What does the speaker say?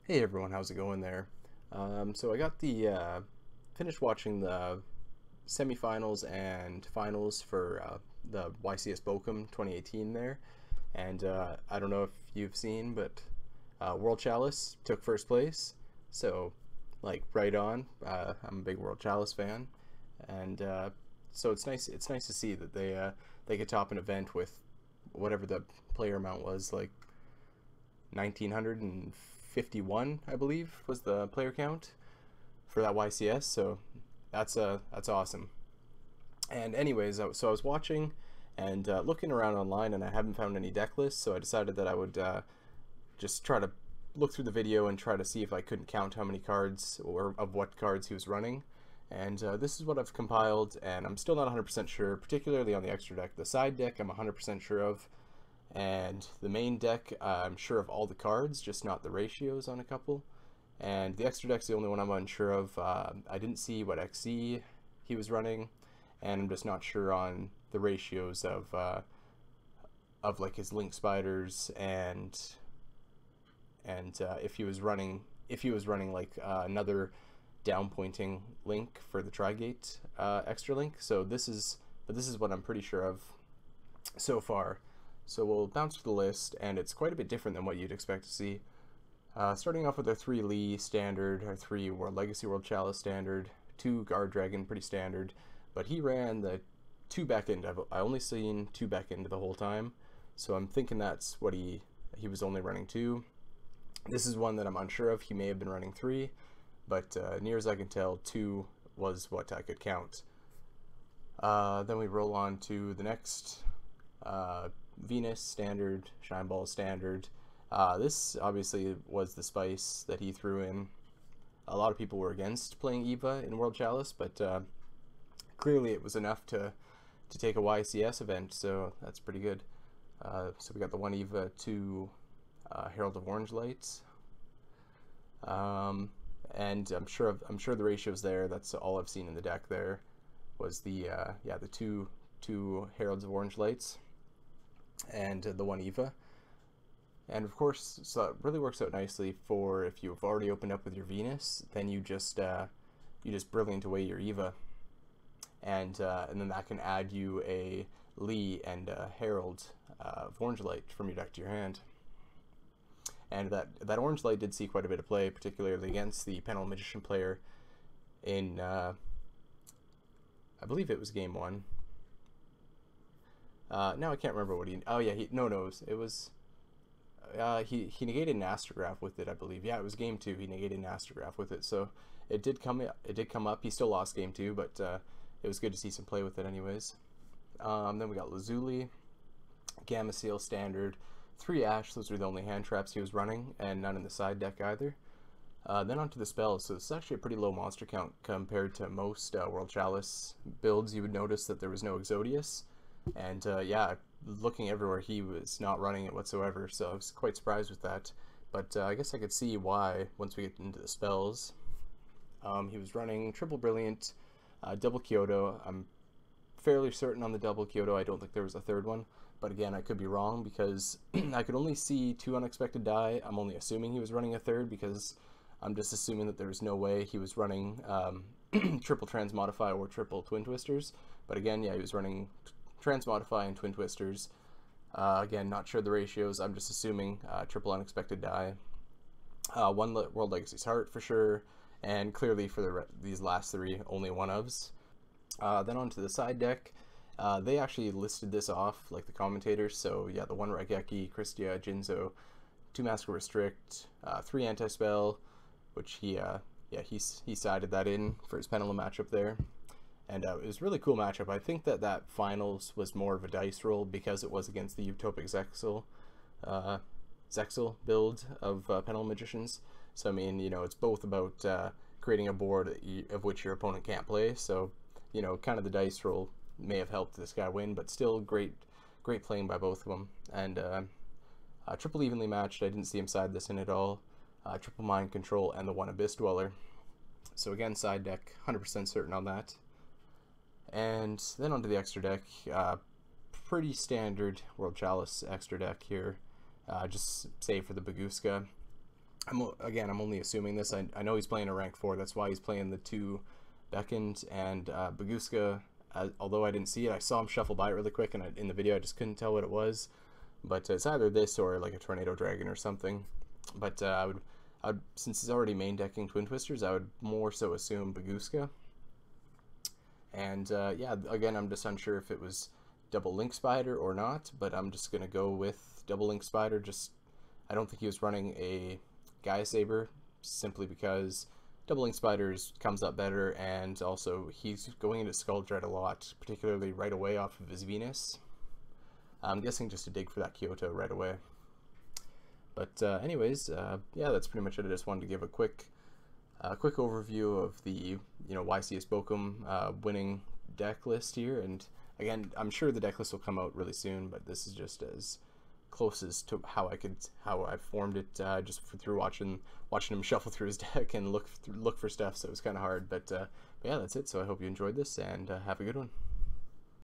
Hey everyone, how's it going there? So I got the finished watching the semifinals and finals for the YCS Bochum 2018 there, and I don't know if you've seen, but World Chalice took first place, so like right on. I'm a big World Chalice fan, and so it's nice. It's nice to see that they could top an event with whatever the player amount was, like 1951, I believe, was the player count for that YCS. So that's awesome. And anyways, so I was watching and looking around online, and I haven't found any deck lists. So I decided that I would just try to look through the video and try to see if I couldn't count how many cards or of what cards he was running. And this is what I've compiled, and I'm still not 100% sure, particularly on the extra deck. The side deck I'm 100% sure of, and the main deck, I'm sure of all the cards, just not the ratios on a couple. And the extra deck's the only one I'm unsure of. I didn't see what XC he was running, and I'm just not sure on the ratios of like his link spiders and if he was running like another down pointing link for the Trigate extra link. So this is what I'm pretty sure of so far. So we'll bounce through the list, and it's quite a bit different than what you'd expect to see. Starting off with our 3 Lee standard, our 3 Legacy World Chalice standard, 2 Guardragon, pretty standard, but he ran the 2 Beckoned. I only seen 2 Beckoned the whole time, so I'm thinking that's what he was only running 2. This is one that I'm unsure of. He may have been running 3, but near as I can tell, 2 was what I could count. Then we roll on to the next Venus standard, Shine Ball standard. This obviously was the spice that he threw in. A lot of people were against playing Eva in World Chalice, but clearly it was enough to take a YCS event, so that's pretty good. So we got the 1 Eva, 2 Herald of Orange lights, and I'm sure the ratios there. That's all I've seen in the deck. There was the two Heralds of Orange lights and the 1 Eva. And of course, so it really works out nicely for if you've already opened up with your Venus, then you just brilliant away your Eva, and then that can add you a Lee and a Herald of Orange Light from your deck to your hand. And that Orange Light did see quite a bit of play, particularly against the Panel Magician player in I believe it was game 1. Now I can't remember what he. Oh yeah, it was. He negated an Astrograph with it, I believe. Yeah, it was game 2. He negated an Astrograph with it, so it did come up. He still lost game 2, but it was good to see some play with it, anyways. Then we got Lazuli, Gameciel standard, 3 Ash. Those were the only hand traps he was running, and none in the side deck either. Then onto the spells. So this is actually a pretty low monster count compared to most World Chalice builds. You would notice that there was no Exodius, and yeah, looking everywhere, he was not running it whatsoever, so I was quite surprised with that. But I guess I could see why once we get into the spells. He was running Triple Brilliant, Double Kyoutou. I'm fairly certain on the Double Kyoutou. I don't think there was a third one, but again, I could be wrong because I could only see 2 Unexpected Dai. I'm only assuming he was running a third because I'm just assuming that there was no way he was running Triple Transmodify or Triple Twin Twisters. But again, yeah, he was running Transmodify and Twin Twisters. Again, not sure the ratios. I'm just assuming Triple Unexpected Dai. 1 World Legacy's Heart for sure, and clearly for these last 3, only 1-ofs. Then onto the side deck. They actually listed this off, like the commentators. So yeah, the 1 Raigeki, Kristya, Jinzo, 2 Master Restrict, 3 Anti-Spell, which he sided that in for his Pendulum matchup there. And it was a really cool matchup. I think that finals was more of a dice roll because it was against the Utopic Zexal build of Pendulum Magicians. So I mean, it's both about creating a board of which your opponent can't play. So kind of the dice roll may have helped this guy win, but still great playing by both of them. And triple evenly matched. I didn't see him side this in at all. Triple Mind Control and the 1 Abyss Dweller. So again, side deck, 100% certain on that. And then onto the extra deck, pretty standard World Chalice extra deck here, just save for the Bagooska. I'm only assuming this. I know he's playing a rank 4. That's why he's playing the 2 Beckoned and Bagooska. Although I didn't see it, I saw him shuffle by it really quick, and in the video I just couldn't tell what it was. But it's either this or like a Tornado Dragon or something. But I would, since he's already main decking Twin Twisters, I would more so assume Bagooska. And yeah, again, I'm just unsure if it was double Link Spider or not, but I'm just gonna go with double Link Spider. I don't think he was running a Gaia Saber, simply because double Link Spiders comes up better, and also he's going into Skull Dread a lot, particularly right away off of his Venus. I'm guessing just to dig for that Kyoutou right away. But anyways, yeah, that's pretty much it. I just wanted to give a quick overview of the YCS Bochum winning deck list here. And again, I'm sure the deck list will come out really soon, but this is just as close as to how I formed it just through watching him shuffle through his deck and look for stuff. So it was kind of hard, but yeah, that's it. So I hope you enjoyed this, and have a good one.